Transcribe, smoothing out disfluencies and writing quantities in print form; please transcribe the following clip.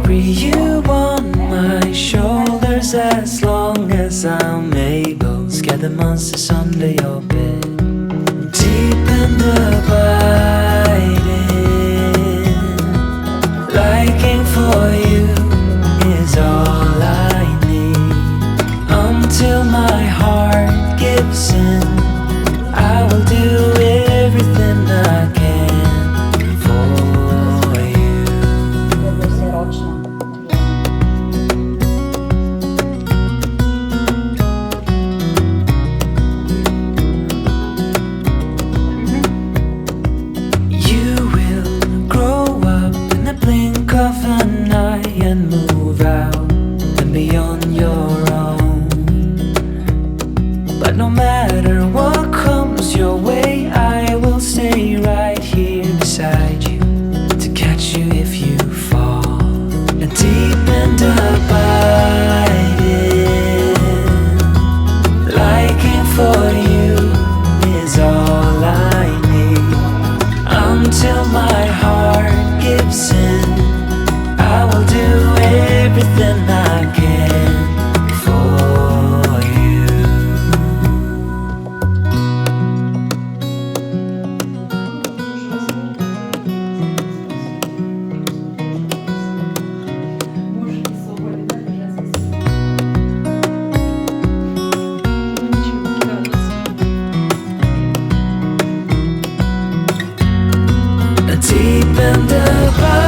carry you on my shoulders as long as I'm able. Scare the monsters under your bed. Deep and abiding, liking for you is all I need. Until my heart gives in, I will do everything I can for you. You will grow up in the blink of an eye and move out and beyond your own. But no matter what comes your way, I will stay right here beside you to catch you if you fall. And deep and abiding, liking for you is all I need. Until my heart gives in, I will do everything I can for you. Deep and abiding,